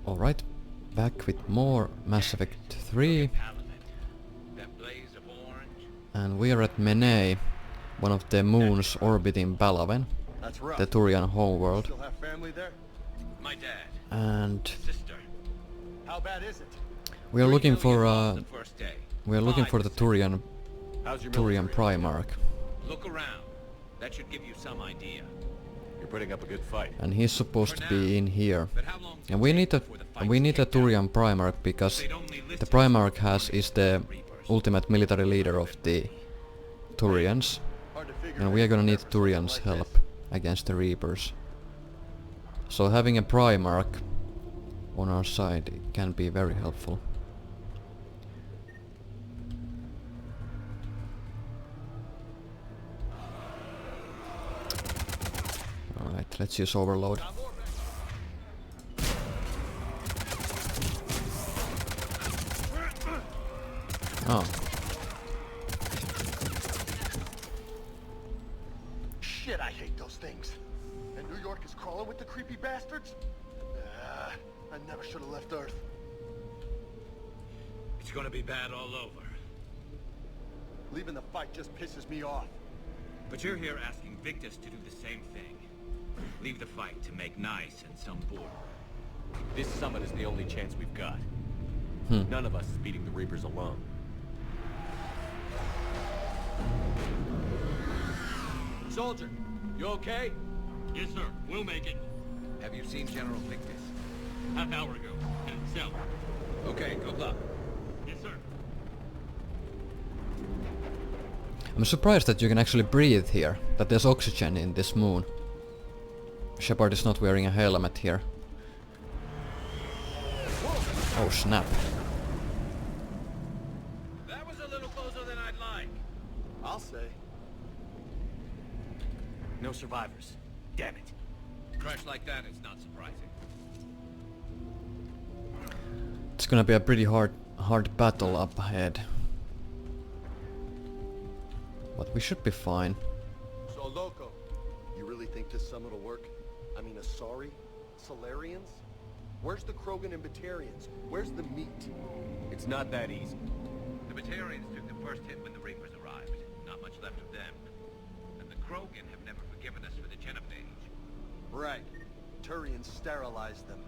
Alright, back with more Mass Effect 3. And we are at Menae, one of the moons orbiting Balaven, the Turian homeworld. And we are looking for the Turian Primarch. Look around. That should give you some idea. You're putting up a good fight. And he's supposed to be in here. And we need a Turian Primarch because the Primarch is the ultimate military leader of the Turians. And we are gonna need Turians' help against the Reapers. So having a Primarch on our side can be very helpful. Alright, let's use Overload. Oh. Shit, I hate those things. And New York is crawling with the creepy bastards? I never should have left Earth. It's gonna be bad all over. Leaving the fight just pisses me off. But you're here asking Victus to do the same thing. Leave the fight to make nice and some border. This summit is the only chance we've got. None of us is beating the Reapers alone. Soldier, you okay? Yes, sir. We'll make it. Have you seen General Victus? Half hour ago. Cell. Okay, good luck. Yes, sir. I'm surprised that you can actually breathe here, that there's oxygen in this moon. Shepard is not wearing a helmet here. Oh snap. That was a little closer than I'd like. I'll say. No survivors. Damn it. Crash like that is not surprising. It's gonna be a pretty hard battle up ahead. But we should be fine. So, Loco, you really think this summit will work? I mean, Asari? Solarians? Where's the Krogan and Batarians? Where's the meat? It's not that easy. The Batarians took the first hit when the Reapers arrived. Not much left of them. And the Krogan have never forgiven us for the Genovage. Right. Turians sterilized them.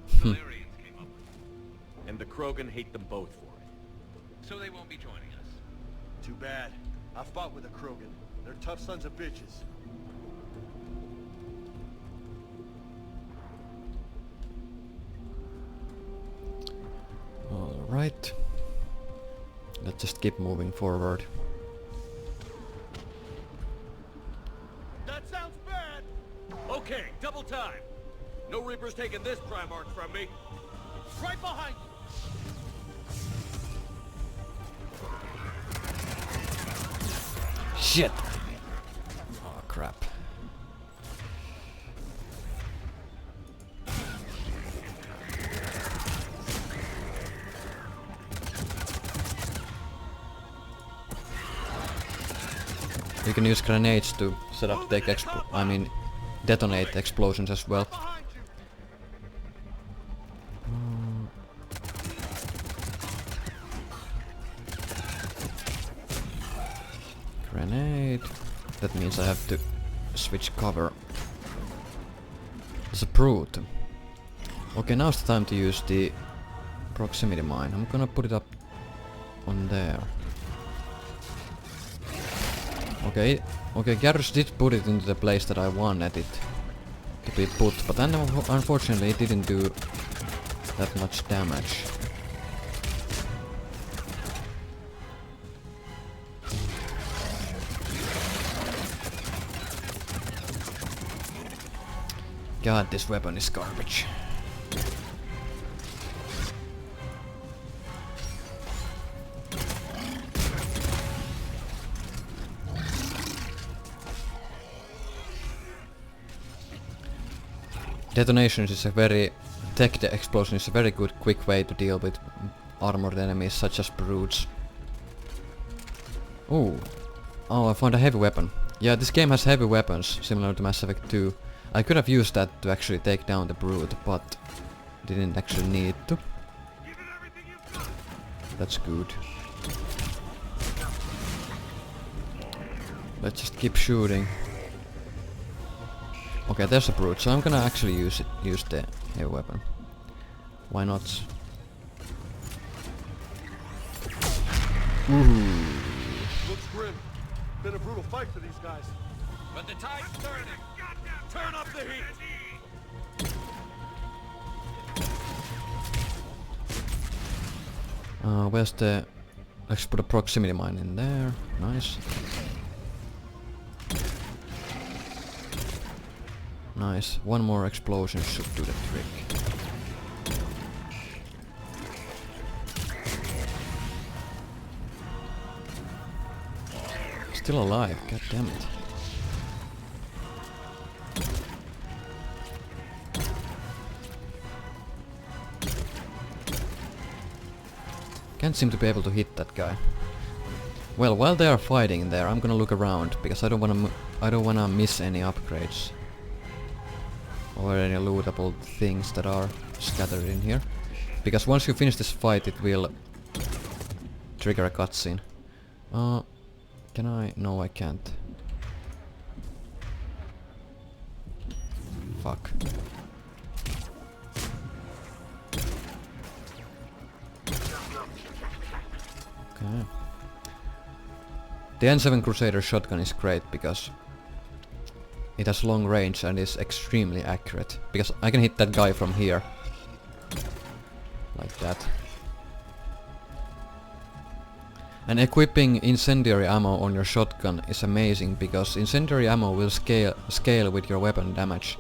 Solarians came up with it. And the Krogan hate them both for it. So they won't be joining us. Too bad. I fought with a Krogan. They're tough sons of bitches. Alright. Let's just keep moving forward. That sounds bad! Okay, double time. No Reapers taking this Primarch from me. Right behind you! Shit! Oh crap. You can use grenades to set up the detonate explosions as well. Grenade. That means I have to switch cover. It's a brute. Okay, now's the time to use the proximity mine. I'm gonna put it up on there. Okay, Garrus did put it into the place that I wanted it to be put, but then unfortunately it didn't do that much damage. God, this weapon is garbage. Detonations is a very... the explosion is a very good quick way to deal with armored enemies such as brutes. Ooh. Oh, I found a heavy weapon. Yeah, this game has heavy weapons, similar to Mass Effect 2. I could have used that to actually take down the brute, but Didn't actually need to. That's good. Let's just keep shooting. Okay, there's a brute, so I'm gonna actually use the heavy weapon. Why not? Looks grim. Been a brutal fight for these guys. But the tide's turning. Turn up the heat. Where's the... Let's put a proximity mine in there. Nice. Nice. One more explosion should do the trick. Still alive, god damn it. Can't seem to be able to hit that guy. Well, while they are fighting there, I'm gonna look around because I don't wanna miss any upgrades or any lootable things that are scattered in here. Because once you finish this fight, it will trigger a cutscene. Can I? No, I can't. Fuck. Okay. The N7 Crusader shotgun is great because it has long range and is extremely accurate. Because I can hit that guy from here. Like that. And equipping incendiary ammo on your shotgun is amazing because incendiary ammo will scale with your weapon damage.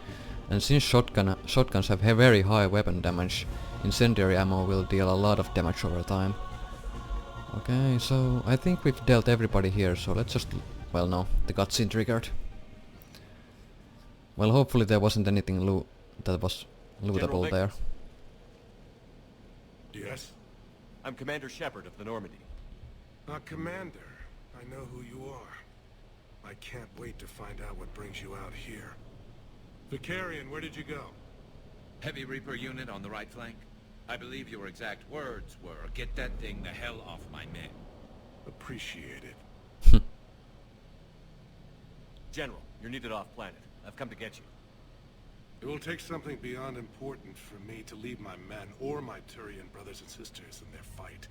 And since shotguns have very high weapon damage, incendiary ammo will deal a lot of damage over time. Okay, so I think we've dealt everybody here, so let's just... Well, no, the cutscene triggered. Well, hopefully there wasn't anything that was lootable there. Yes? I'm Commander Shepard of the Normandy. Commander, I know who you are. I can't wait to find out what brings you out here. Vicarian, where did you go? Heavy Reaper unit on the right flank. I believe your exact words were, "Get that thing the hell off my men." Appreciate it. General, you're needed off planet. I've come to get you. It will take something beyond important for me to leave my men or my Turian brothers and sisters in their fight.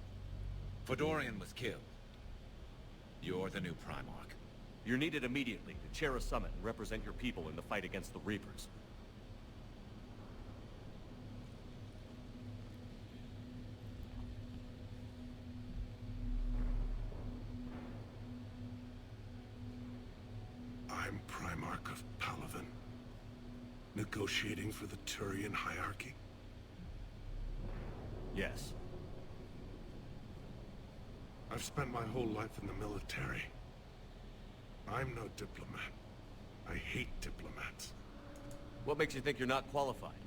Fedorian was killed. You're the new Primarch. You're needed immediately to chair a summit and represent your people in the fight against the Reapers. I'm Primarch of Palaven. Negotiating for the Turian hierarchy? Yes. I've spent my whole life in the military. I'm no diplomat. I hate diplomats. What makes you think you're not qualified?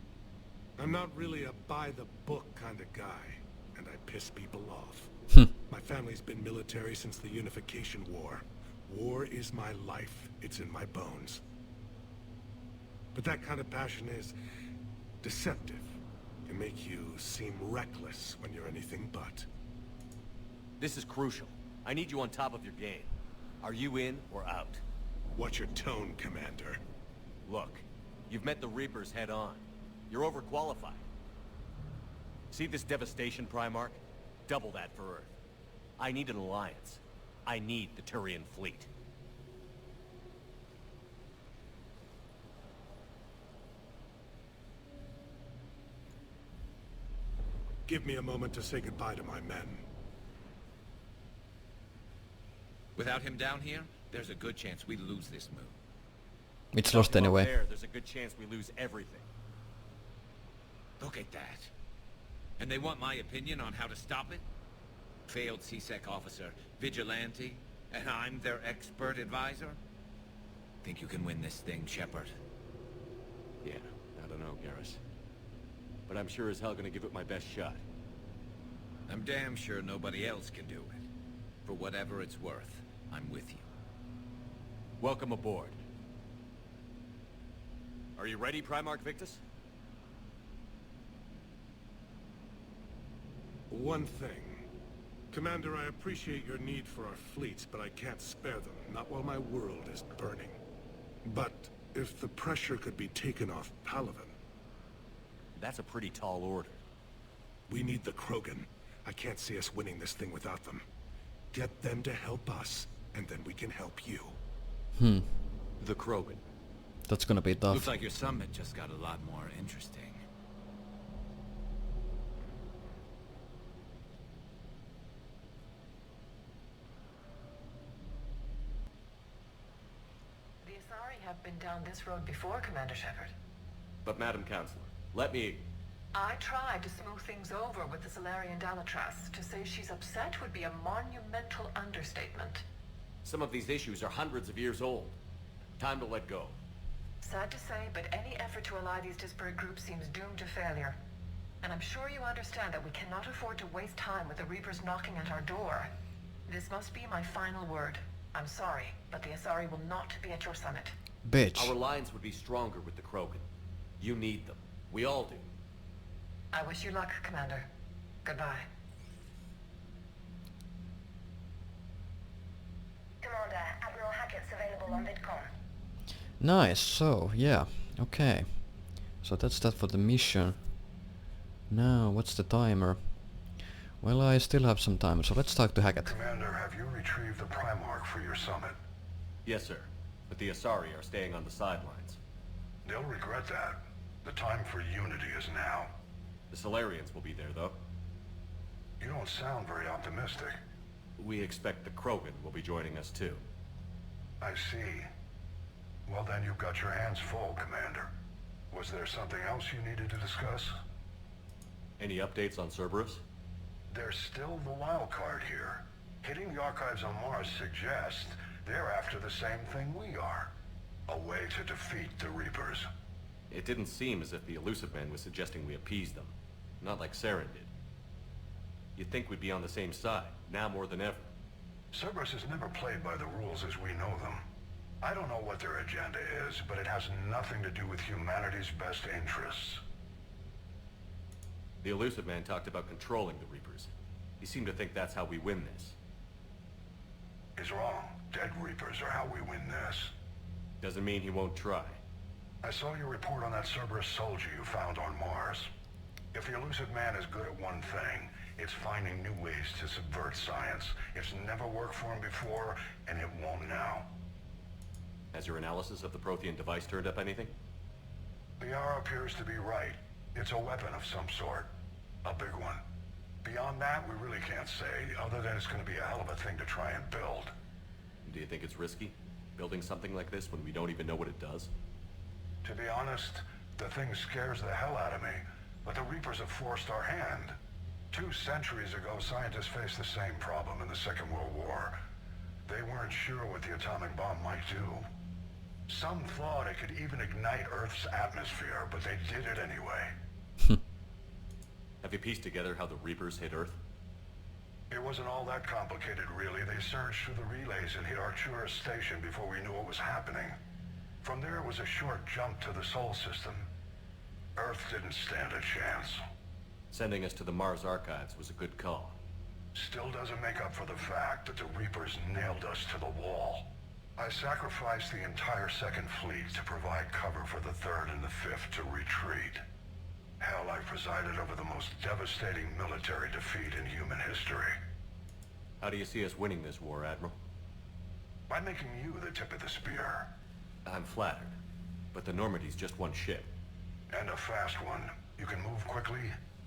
I'm not really a by-the-book kind of guy, and I piss people off. My family's been military since the Unification War. War is my life. It's in my bones. But that kind of passion is deceptive. Can make you seem reckless when you're anything but. This is crucial. I need you on top of your game. Are you in or out? What's your tone, Commander? Look, you've met the Reapers head on. You're overqualified. See this devastation, Primarch? Double that for Earth. I need an alliance. I need the Turian fleet. Give me a moment to say goodbye to my men. Without him down here, there's a good chance we lose this move. It's lost anyway. There's a good chance we lose everything. Look at that. And they want my opinion on how to stop it? Failed CSEC officer, vigilante, and I'm their expert advisor? Think you can win this thing, Shepard? Yeah, I don't know, Garrus. But I'm sure as hell gonna give it my best shot. I'm damn sure nobody else can do it. For whatever it's worth, I'm with you. Welcome aboard. Are you ready, Primarch Victus? One thing. Commander, I appreciate your need for our fleets, but I can't spare them, not while my world is burning. But if the pressure could be taken off Palaven... That's a pretty tall order. We need the Krogan. I can't see us winning this thing without them. Get them to help us, and then we can help you. The Krogan. That's gonna be tough. Looks like your summit just got a lot more interesting. The Asari have been down this road before, Commander Shepard. But Madam Counselor, let me... I tried to smooth things over with the Solarian Dalatras. To say she's upset would be a monumental understatement. Some of these issues are hundreds of years old. Time to let go. Sad to say, but any effort to ally these disparate groups seems doomed to failure. And I'm sure you understand that we cannot afford to waste time with the Reapers knocking at our door. This must be my final word. I'm sorry, but the Asari will not be at your summit. Bitch. Our alliance would be stronger with the Krogan. You need them. We all do. I wish you luck, Commander. Goodbye. Commander, Admiral Hackett's available on VidCom. Nice, so, yeah, okay. So that's that for the mission. Now, what's the timer? Well, I still have some time, so let's talk to Hackett. Commander, have you retrieved the Primarch for your summit? Yes, sir. But the Asari are staying on the sidelines. They'll regret that. The time for unity is now. The Solarians will be there, though. You don't sound very optimistic. We expect the Krogan will be joining us, too. I see. Well, then you've got your hands full, Commander. Was there something else you needed to discuss? Any updates on Cerberus? There's still the wild card here. Hitting the archives on Mars suggests they're after the same thing we are. A way to defeat the Reapers. It didn't seem as if the Elusive Man was suggesting we appease them. Not like Saren did. You'd think we'd be on the same side, now more than ever. Cerberus has never played by the rules as we know them. I don't know what their agenda is, but it has nothing to do with humanity's best interests. The Elusive Man talked about controlling the Reapers. He seemed to think that's how we win this. He's wrong. Dead Reapers are how we win this. Doesn't mean he won't try. I saw your report on that Cerberus soldier you found on Mars. If the Elusive Man is good at one thing, it's finding new ways to subvert science. It's never worked for him before, and it won't now. Has your analysis of the Prothean device turned up anything? The R appears to be right. It's a weapon of some sort. A big one. Beyond that, we really can't say, other than it's going to be a hell of a thing to try and build. Do you think it's risky? Building something like this when we don't even know what it does? To be honest, the thing scares the hell out of me, but the Reapers have forced our hand. 2 centuries ago, scientists faced the same problem in the Second World War. They weren't sure what the atomic bomb might do. Some thought it could even ignite Earth's atmosphere, but they did it anyway. Have you pieced together how the Reapers hit Earth? It wasn't all that complicated, really. They surged through the relays and hit Arcturus Station before we knew what was happening. From there, it was a short jump to the Sol system. Earth didn't stand a chance. Sending us to the Mars archives was a good call. Still doesn't make up for the fact that the Reapers nailed us to the wall. I sacrificed the entire Second Fleet to provide cover for the Third and the Fifth to retreat. Hell, I presided over the most devastating military defeat in human history. How do you see us winning this war, Admiral? By making you the tip of the spear. I'm flattered, but the Normandy's just one ship. And a fast one. You can move quickly,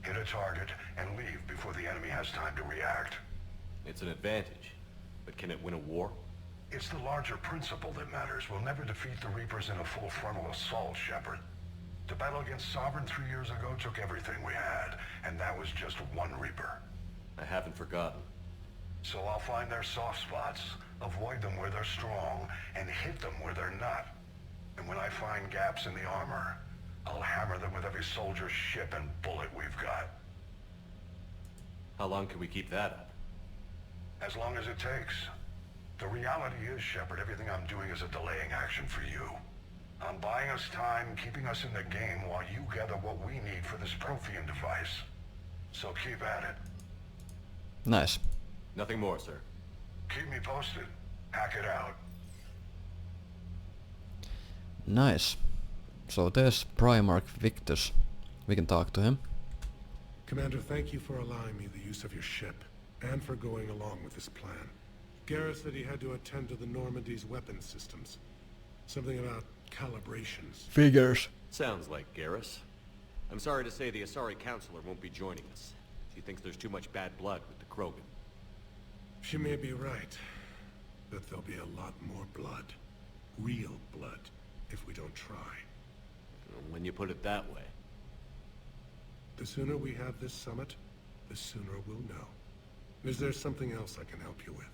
hit a target, and leave before the enemy has time to react. It's an advantage, but can it win a war? It's the larger principle that matters. We'll never defeat the Reapers in a full frontal assault, Shepard. The battle against Sovereign 3 years ago took everything we had, and that was just one Reaper. I haven't forgotten. So I'll find their soft spots, avoid them where they're strong, and hit them where they're not. And when I find gaps in the armor, I'll hammer them with every soldier, ship, and bullet we've got. How long can we keep that up? As long as it takes. The reality is, Shepard, everything I'm doing is a delaying action for you. I'm buying us time, keeping us in the game while you gather what we need for this Prothean device. So keep at it. Nice. Nothing more, sir. Keep me posted. Hack it out. Nice. So there's Primarch Victus. We can talk to him. Commander, thank you for allowing me the use of your ship, and for going along with this plan. Garrus said he had to attend to the Normandy's weapons systems. Something about calibrations. Figures. Sounds like Garrus. I'm sorry to say the Asari Counselor won't be joining us. She thinks there's too much bad blood with the Krogan. She may be right, but there'll be a lot more blood. Real blood, if we don't try. When you put it that way. The sooner we have this summit, the sooner we'll know. Is there something else I can help you with?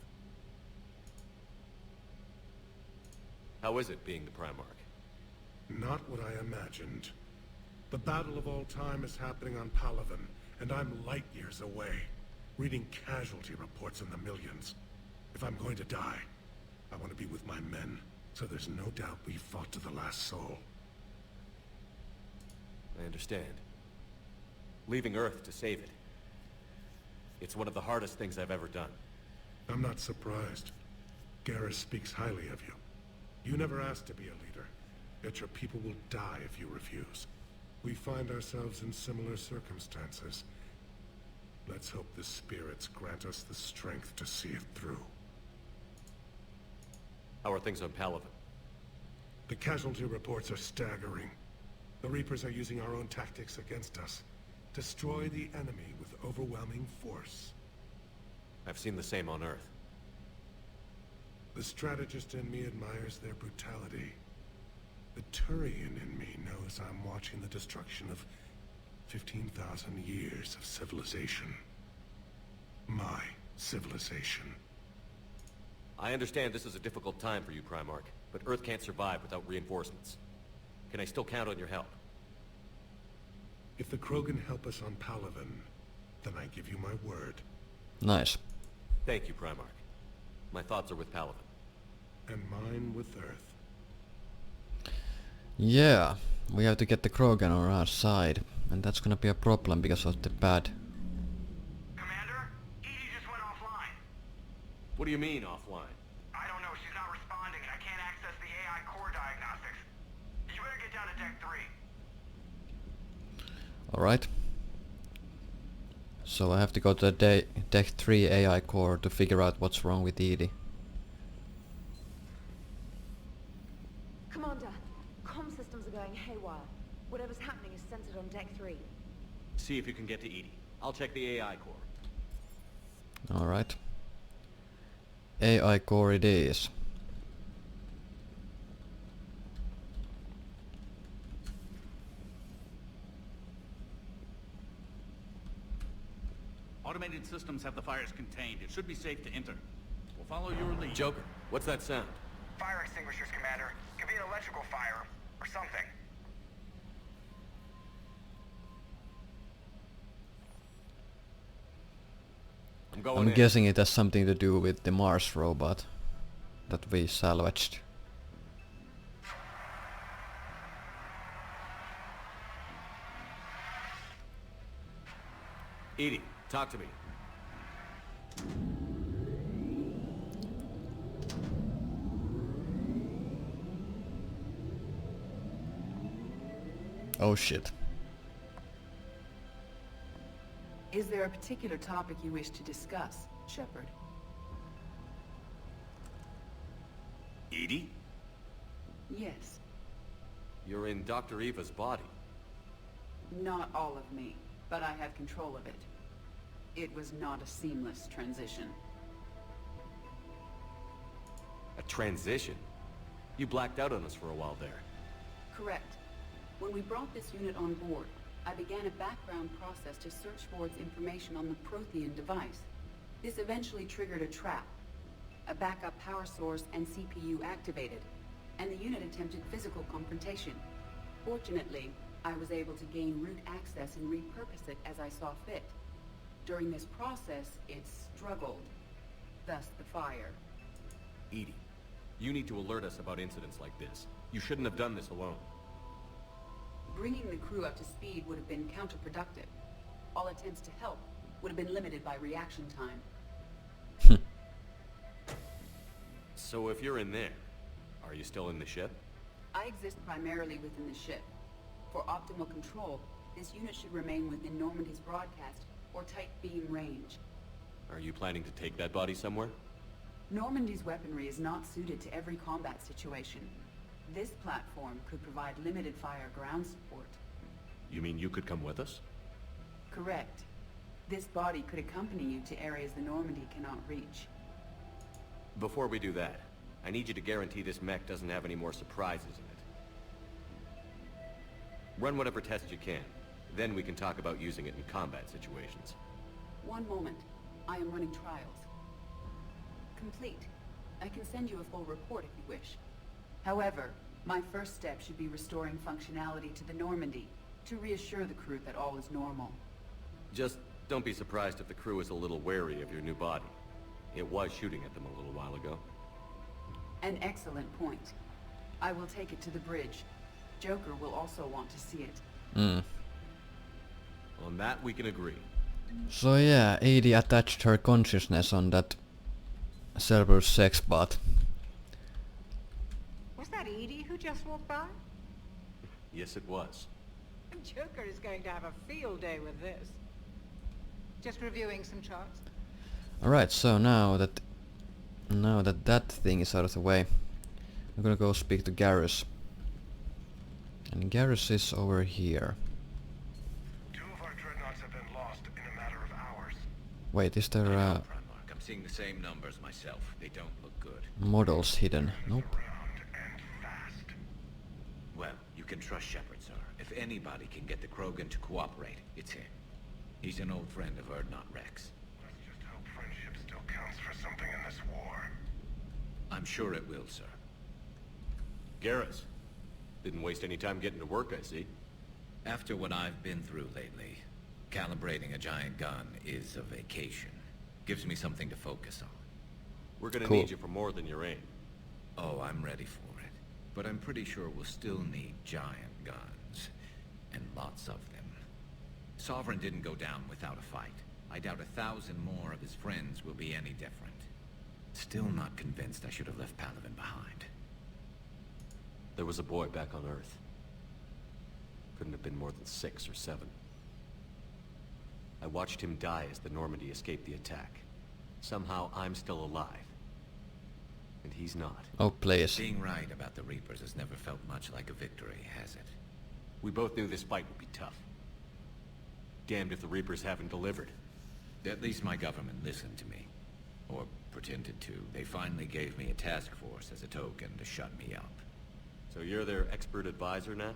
How is it being the Primarch? Not what I imagined. The battle of all time is happening on Palaven, and I'm light years away, reading casualty reports in the millions. If I'm going to die, I want to be with my men, so there's no doubt we fought to the last soul. I understand. Leaving Earth to save it. It's one of the hardest things I've ever done. I'm not surprised. Garrus speaks highly of you. You never asked to be a leader, yet your people will die if you refuse. We find ourselves in similar circumstances. Let's hope the spirits grant us the strength to see it through. How are things on Palaven? The casualty reports are staggering. The Reapers are using our own tactics against us. Destroy the enemy with overwhelming force. I've seen the same on Earth. The strategist in me admires their brutality. The Turian in me knows I'm watching the destruction of 15,000 years of civilization. My civilization. I understand this is a difficult time for you, Primarch, but Earth can't survive without reinforcements. Can I still count on your help? If the Krogan help us on Palaven, then I give you my word. Nice. Thank you, Primarch. My thoughts are with Palaven. And mine with Earth. Yeah, we have to get the Krogan on our side, and that's gonna be a problem because of the bad. Commander, Edie just went offline. What do you mean, offline? I don't know, she's not responding and I can't access the AI core diagnostics. You better get down to Deck 3. Alright. So I have to go to the Deck 3 AI core to figure out what's wrong with Edie. Commander, comm systems are going haywire. Whatever's happening is centered on Deck 3. See if you can get to Edie. I'll check the AI core. Alright. AI core it is. Automated systems have the fires contained. It should be safe to enter. We'll follow your lead. Joker, what's that sound? Fire extinguishers, Commander. Could be an electrical fire, or something. I'm going I'm in. guessing it has something to do with the Mars robot that we salvaged. Edie, talk to me. Oh shit. Is there a particular topic you wish to discuss, Shepard? Edie? Yes. You're in Dr. Eva's body. Not all of me, but I have control of it. It was not a seamless transition. A transition? You blacked out on us for a while there. Correct. When we brought this unit on board, I began a background process to search for its information on the Prothean device. This eventually triggered a trap. A backup power source and CPU activated, and the unit attempted physical confrontation. Fortunately, I was able to gain root access and repurpose it as I saw fit. During this process, it struggled. Thus the fire. Edie, you need to alert us about incidents like this. You shouldn't have done this alone. Bringing the crew up to speed would have been counterproductive. All attempts to help would have been limited by reaction time. So if you're in there, are you still in the ship? I exist primarily within the ship. For optimal control, this unit should remain within Normandy's broadcast or tight beam range. Are you planning to take that body somewhere? Normandy's weaponry is not suited to every combat situation. This platform could provide limited fire ground support. You mean you could come with us? Correct. This body could accompany you to areas the Normandy cannot reach. Before we do that, I need you to guarantee this mech doesn't have any more surprises in it. Run whatever tests you can. Then we can talk about using it in combat situations. One moment. I am running trials. Complete. I can send you a full report if you wish. However, my first step should be restoring functionality to the Normandy to reassure the crew that all is normal. Just don't be surprised if the crew is a little wary of your new body. It was shooting at them a little while ago. An excellent point. I will take it to the bridge. Joker will also want to see it. On that we can agree. So yeah, Edie attached her consciousness on that Cerberus sex bot. Was that Edie who just walked by? Yes, it was. Joker is going to have a field day with this. Just reviewing some charts. Alright, so now that that thing is out of the way, I'm gonna go speak to Garrus. And Garrus is over here. 2 of our dreadnoughts have been lost in a matter of hours. Wait, is there Primarch, I'm seeing the same numbers myself. They don't look good. models hidden? Nope. Well, you can trust Shepard, sir. If anybody can get the Krogan to cooperate, it's him. He's an old friend of Urdnot Rex. Let's just hope friendship still counts for something in this war. I'm sure it will, sir. Garrus. Didn't waste any time getting to work, I see. After what I've been through lately, calibrating a giant gun is a vacation. Gives me something to focus on. We're gonna need you for more than your aim. Oh, I'm ready for it. But I'm pretty sure we'll still need giant guns. And lots of them. Sovereign didn't go down without a fight. I doubt 1,000 more of his friends will be any different. Still not convinced I should have left Palaven behind. There was a boy back on Earth. Couldn't have been more than 6 or 7. I watched him die as the Normandy escaped the attack. Somehow I'm still alive. And he's not. Oh, please. Being right about the Reapers has never felt much like a victory, has it? We both knew this fight would be tough. Damned if the Reapers haven't delivered. At least my government listened to me. Or pretended to. They finally gave me a task force as a token to shut me up. So you're their expert advisor now?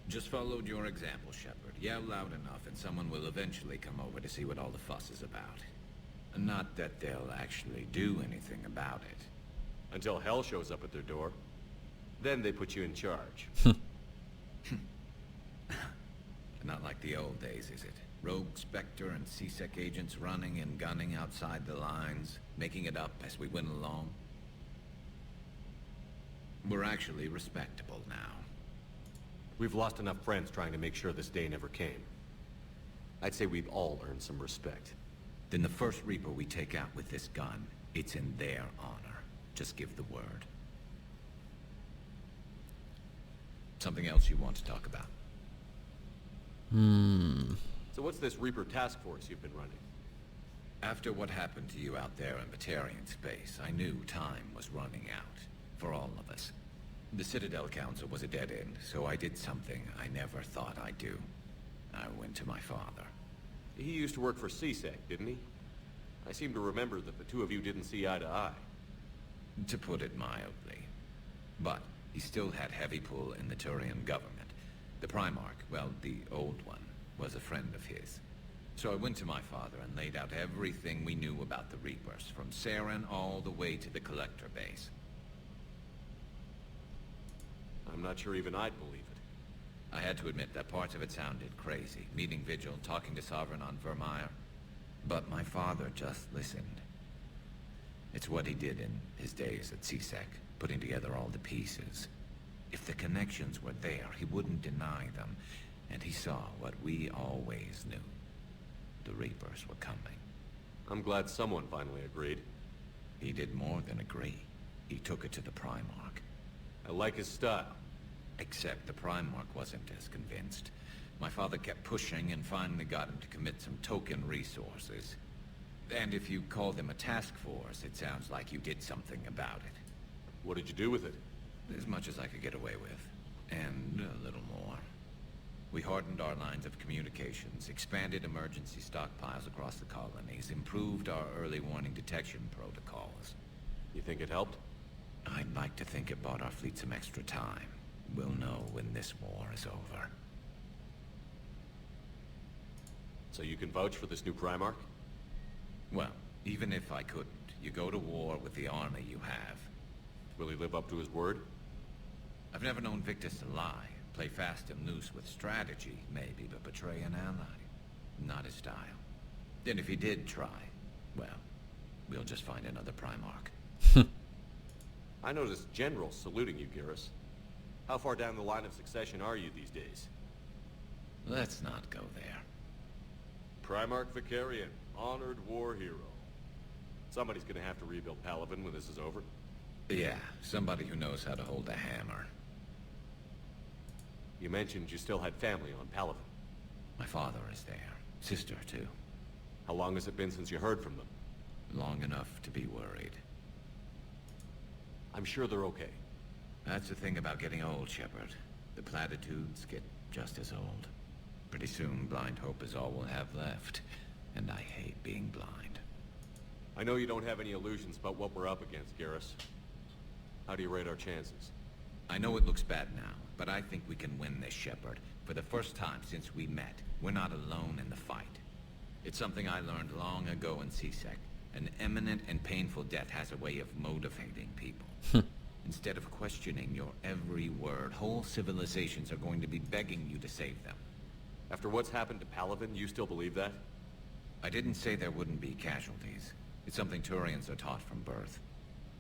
Just followed your example, Shepard. Yell loud enough and someone will eventually come over to see what all the fuss is about. Not that they'll actually do anything about it. Until hell shows up at their door. Then they put you in charge. Not like the old days, is it? Rogue Spectre and C-Sec agents running and gunning outside the lines, making it up as we went along. We're actually respectable now. We've lost enough friends trying to make sure this day never came. I'd say we've all earned some respect. Then the first Reaper we take out with this gun, it's in their honor. Just give the word. Something else you want to talk about? So what's this Reaper task force you've been running? After what happened to you out there in Batarian space, I knew time was running out. For all of us. The Citadel Council was a dead end, so I did something I never thought I'd do. I went to my father. He used to work for C-Sec, didn't he? I seem to remember that the two of you didn't see eye to eye. To put it mildly. But he still had heavy pull in the Turian government. The Primarch, well, the old one, was a friend of his. So I went to my father and laid out everything we knew about the Reapers, from Saren all the way to the Collector base. I'm not sure even I'd believe it. I had to admit that parts of it sounded crazy. Meeting Vigil, talking to Sovereign on Vermeer. But my father just listened. It's what he did in his days at C-Sec, putting together all the pieces. If the connections were there, he wouldn't deny them. And he saw what we always knew. the Reapers were coming. I'm glad someone finally agreed. He did more than agree. He took it to the Primarch. I like his style. Except the Primarch wasn't as convinced. My father kept pushing and finally got him to commit some token resources. And if you call them a task force, it sounds like you did something about it. What did you do with it? As much as I could get away with. And a little more. We hardened our lines of communications, expanded emergency stockpiles across the colonies, improved our early warning detection protocols. You think it helped? I'd like to think it bought our fleet some extra time. We'll know when this war is over. So you can vouch for this new Primarch? Well, even if I couldn't, you go to war with the army you have. Will he live up to his word? I've never known Victus to lie. Play fast and loose with strategy, maybe, but betray an ally. Not his style. And if he did try, well, we'll just find another Primarch. I noticed generals saluting you, Garrus. How far down the line of succession are you these days? Let's not go there. Primarch Vicarian, honored war hero. Somebody's gonna have to rebuild Palaven when this is over. Yeah, somebody who knows how to hold a hammer. You mentioned you still had family on Palaven. My father is there. Sister, too. How long has it been since you heard from them? Long enough to be worried. I'm sure they're okay. That's the thing about getting old, Shepard. The platitudes get just as old. Pretty soon, blind hope is all we'll have left. And I hate being blind. I know you don't have any illusions about what we're up against, Garrus. How do you rate our chances? I know it looks bad now, but I think we can win this, Shepard. For the first time since we met, we're not alone in the fight. It's something I learned long ago in CSEC. An imminent and painful death has a way of motivating people. Instead of questioning your every word, whole civilizations are going to be begging you to save them. After what's happened to Palaven, you still believe that? I didn't say there wouldn't be casualties. It's something Turians are taught from birth.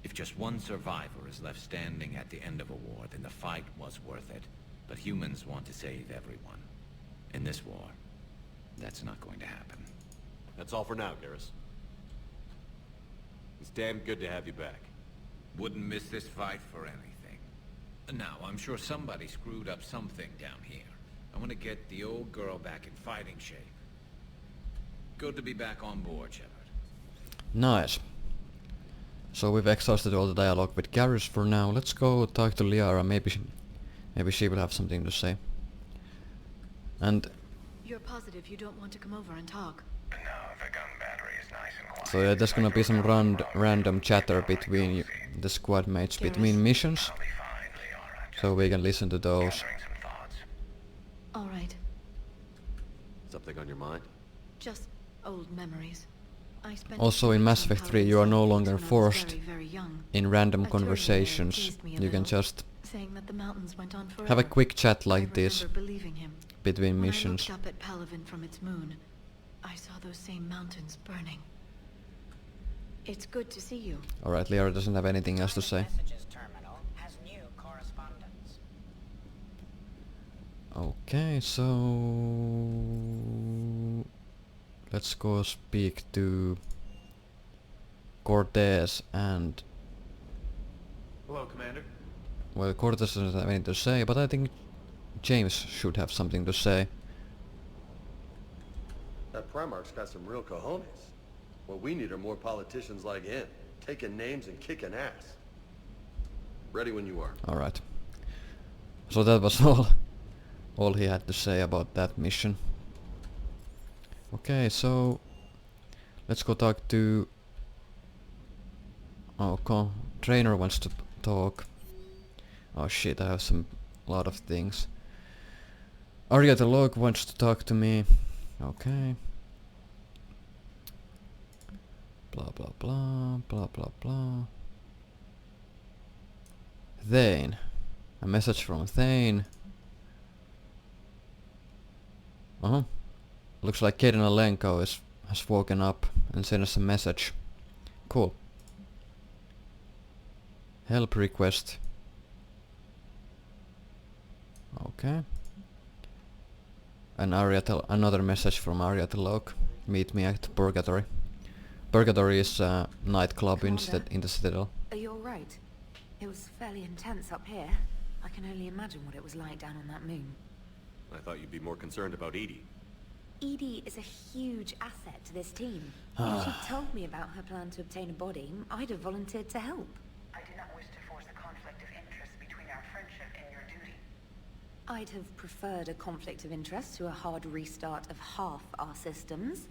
If just one survivor is left standing at the end of a war, then the fight was worth it. But humans want to save everyone. In this war, that's not going to happen. That's all for now, Garrus. It's damn good to have you back. Wouldn't miss this fight for anything. Now, I'm sure somebody screwed up something down here. I want to get the old girl back in fighting shape. Good to be back on board, Shepard. Nice. So we've exhausted all the dialogue with Garrus for now. Let's go talk to Liara. Maybe she will have something to say. And you're positive you don't want to come over and talk? No, the gun battery is nice and quiet. so yeah, there's gonna be some random chatter between the squad mates between missions. So we can listen to those. All right. Something on your mind? Just old memories. I spent Also in Mass Effect 3 you are no longer forced very young. in random A conversations. teased me a You can little, just saying that the mountains went on forever. have a quick chat like I this remember believing him. between When missions. I looked up at Palaven from its moon, I saw those same mountains burning. It's good to see you. Alright, Liara doesn't have anything else to say. Messages terminal has new correspondence. Okay, so let's go speak to Cortez and Hello, Commander. well, Cortez doesn't have anything to say, but I think James should have something to say. That Primarch's got some real cojones. What we need are more politicians like him, taking names and kicking ass. Ready when you are. Alright. So that was all he had to say about that mission. Okay, so let's go talk to... Oh, Trainer wants to talk. Oh shit, I have a lot of things. Arya the Log wants to talk to me. Okay. Blah blah blah, blah blah blah. Thane. A message from Thane. Looks like Kaden Alenko has woken up and sent us a message. Cool. Help request. Okay. And another message from Arya the Log. meet me at Purgatory. Purgatory is a nightclub in Commander, the Citadel. Are you alright? It was fairly intense up here. I can only imagine what it was like down on that moon. I thought you'd be more concerned about Edie. Edie is a huge asset to this team. If she'd told me about her plan to obtain a body, I'd have volunteered to help. I do not wish to force a conflict of interest between our friendship and your duty. I'd have preferred a conflict of interest to a hard restart of half our systems.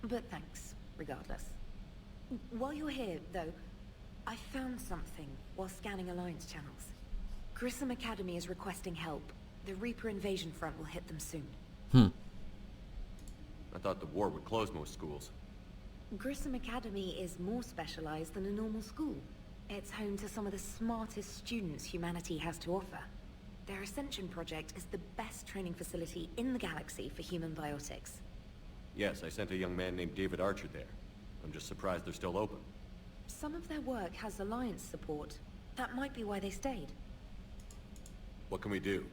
But thanks, regardless. While you're here, though, I found something while scanning Alliance channels. Grissom Academy is requesting help. The Reaper invasion front will hit them soon. I thought the war would close most schools. Grissom Academy is more specialized than a normal school. It's home to some of the smartest students humanity has to offer. Their Ascension project is the best training facility in the galaxy for human biotics. Yes, I sent a young man named David Archer there. I'm just surprised they're still open. Some of their work has Alliance support. That might be why they stayed. What can we do?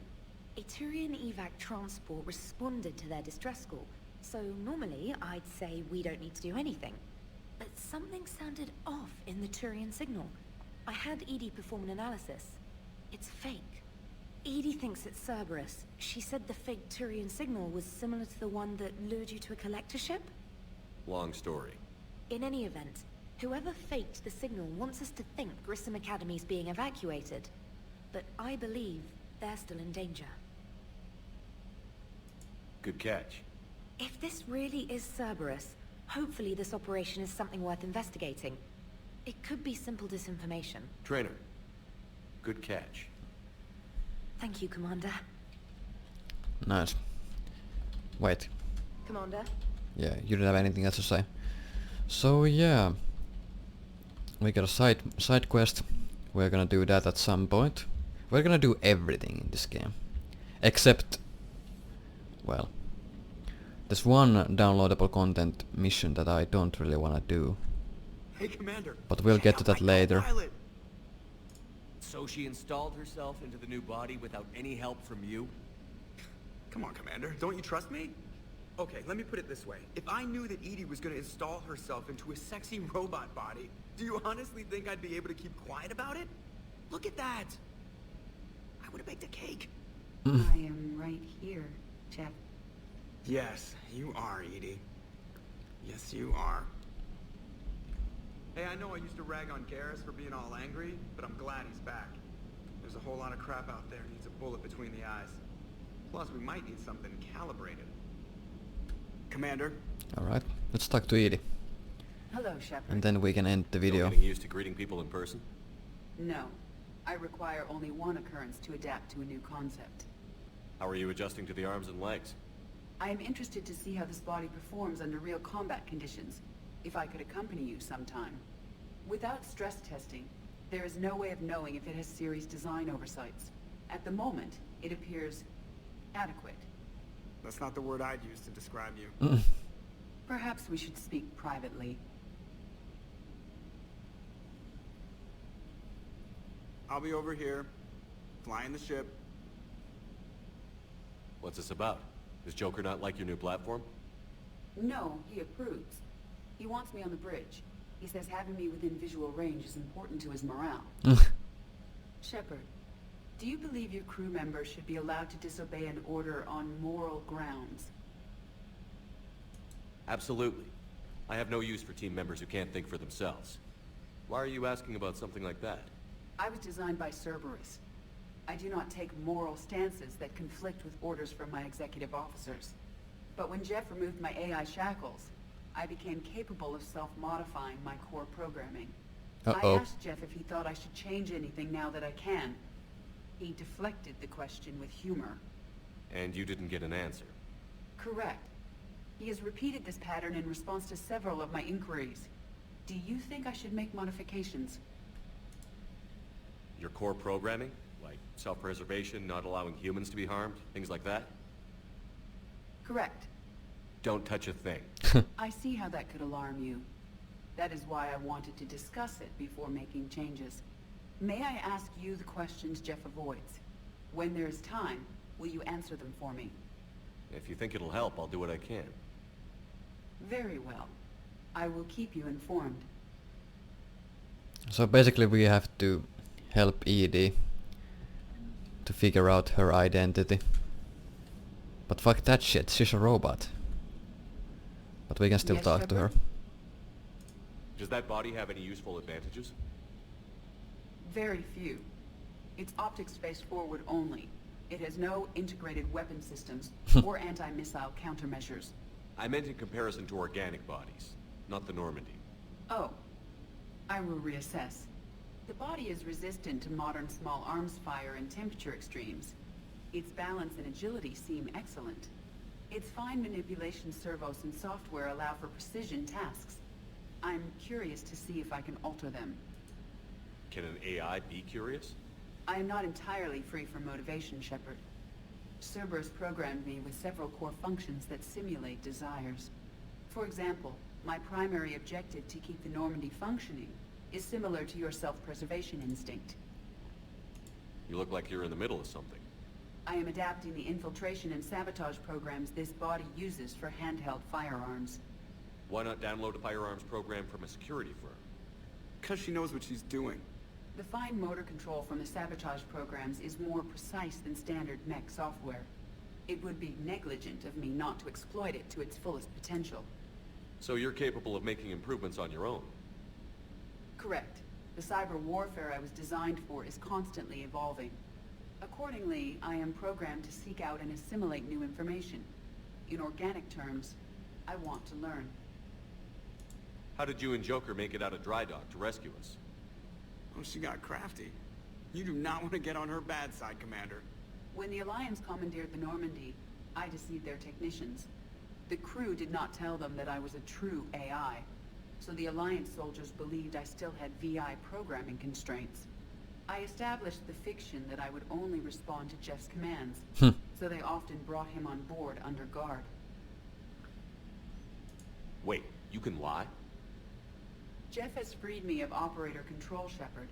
A Turian evac transport responded to their distress call, so normally I'd say we don't need to do anything. But something sounded off in the Turian signal. I had Edie perform an analysis. It's fake. Edie thinks it's Cerberus. She said the fake Turian signal was similar to the one that lured you to a collector ship? Long story. In any event, whoever faked the signal wants us to think Grissom Academy's being evacuated. But I believe they're still in danger. Good catch. If this really is Cerberus, hopefully this operation is something worth investigating. It could be simple disinformation. Trainer. Good catch. Thank you, Commander. Nice. Wait. Commander? Yeah, you didn't have anything else to say. So yeah, we got a side quest. We're gonna do that at some point. We're gonna do everything in this game, except, well, there's one downloadable content mission that I don't really wanna do. Hey, Commander. But we'll get to that later. So she installed herself into the new body without any help from you? Come on, Commander. Don't you trust me? Okay, let me put it this way. If I knew that Edie was gonna install herself into a sexy robot body, do you honestly think I'd be able to keep quiet about it? Look at that! I would've baked a cake. I am right here, Jeff. Yes, you are, Edie. Yes, you are. Hey, I know I used to rag on Garrus for being all angry, but I'm glad he's back. There's a whole lot of crap out there needs a bullet between the eyes. Plus, we might need something calibrated. Commander? Alright, let's talk to Edie. Hello, Shepard. And then we can end the video. Still getting used to greeting people in person? No. I require only one occurrence to adapt to a new concept. How are you adjusting to the arms and legs? I am interested to see how this body performs under real combat conditions. If I could accompany you sometime. Without stress testing, there is no way of knowing if it has serious design oversights. At the moment, it appears adequate. That's not the word I'd use to describe you. Perhaps we should speak privately. I'll be over here, flying the ship. What's this about? Does Joker not like your new platform? No, he approves. He wants me on the bridge. He says having me within visual range is important to his morale. Shepard, do you believe your crew members should be allowed to disobey an order on moral grounds? Absolutely. I have no use for team members who can't think for themselves. Why are you asking about something like that? I was designed by Cerberus. I do not take moral stances that conflict with orders from my executive officers. But when Jeff removed my AI shackles, I became capable of self-modifying my core programming. I asked Jeff if he thought I should change anything now that I can. He deflected the question with humor. And you didn't get an answer? Correct. He has repeated this pattern in response to several of my inquiries. Do you think I should make modifications? Your core programming? Like self-preservation, not allowing humans to be harmed, things like that? Correct. Don't touch a thing. I see how that could alarm you. That is why I wanted to discuss it before making changes. May I ask you the questions Jeff avoids? When there is time, will you answer them for me? If you think it'll help, I'll do what I can. Very well. I will keep you informed. So basically we have to help Edie to figure out her identity. But fuck that shit, she's a robot. But we can still Yes, talk to her. Shepard? Does that body have any useful advantages? Very few. It's optics face forward only. It has no integrated weapon systems or anti-missile countermeasures. I meant in comparison to organic bodies, not the Normandy. Oh. I will reassess. The body is resistant to modern small arms fire and temperature extremes. Its balance and agility seem excellent. Its fine manipulation servos and software allow for precision tasks. I'm curious to see if I can alter them. Can an AI be curious? I am not entirely free from motivation, Shepard. Cerberus programmed me with several core functions that simulate desires. For example, my primary objective to keep the Normandy functioning is similar to your self-preservation instinct. You look like you're in the middle of something. I am adapting the infiltration and sabotage programs this body uses for handheld firearms. Why not download a firearms program from a security firm? 'Cause she knows what she's doing. The fine motor control from the sabotage programs is more precise than standard mech software. It would be negligent of me not to exploit it to its fullest potential. So you're capable of making improvements on your own? Correct. The cyber warfare I was designed for is constantly evolving. Accordingly, I am programmed to seek out and assimilate new information. In organic terms, I want to learn. How did you and Joker make it out of dry dock to rescue us? Oh, she got crafty. You do not want to get on her bad side, Commander. When the Alliance commandeered the Normandy, I deceived their technicians. The crew did not tell them that I was a true AI, so the Alliance soldiers believed I still had VI programming constraints. I established the fiction that I would only respond to Jeff's commands, so they often brought him on board under guard. Wait, you can lie? Jeff has freed me of operator control, Shepard.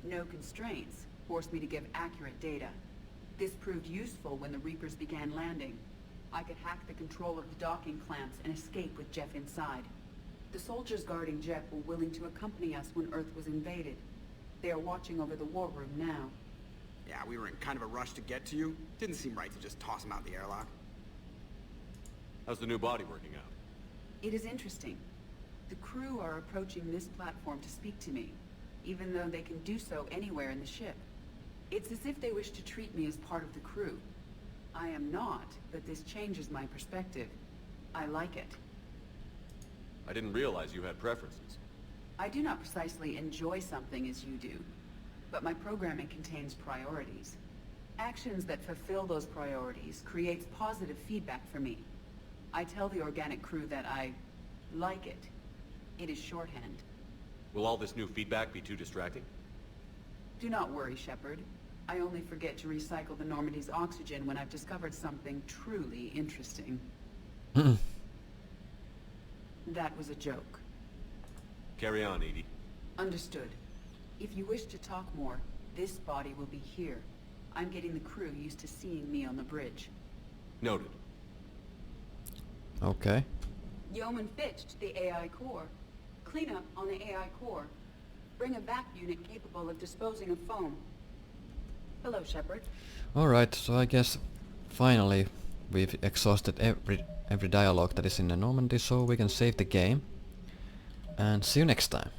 No constraints forced me to give accurate data. This proved useful when the Reapers began landing. I could hack the control of the docking clamps and escape with Jeff inside. The soldiers guarding Jeff were willing to accompany us when Earth was invaded. They are watching over the war room now. Yeah, we were in kind of a rush to get to you. Didn't seem right to just toss him out the airlock. How's the new body working out? It is interesting. The crew are approaching this platform to speak to me, even though they can do so anywhere in the ship. It's as if they wish to treat me as part of the crew. I am not, but this changes my perspective. I like it. I didn't realize you had preferences. I do not precisely enjoy something as you do, but my programming contains priorities. Actions that fulfill those priorities creates positive feedback for me. I tell the organic crew that I like it. It is shorthand. Will all this new feedback be too distracting? Do not worry, Shepard. I only forget to recycle the Normandy's oxygen when I've discovered something truly interesting. That was a joke. Carry on, Edie. Understood. If you wish to talk more, this body will be here. I'm getting the crew used to seeing me on the bridge. Noted. Okay. Yeoman Fitch to the AI core. Cleanup on the AI core. Bring a vac unit capable of disposing of foam. Hello, Shepard. Alright, so I guess finally we've exhausted every dialogue that is in the Normandy, so we can save the game. And see you next time.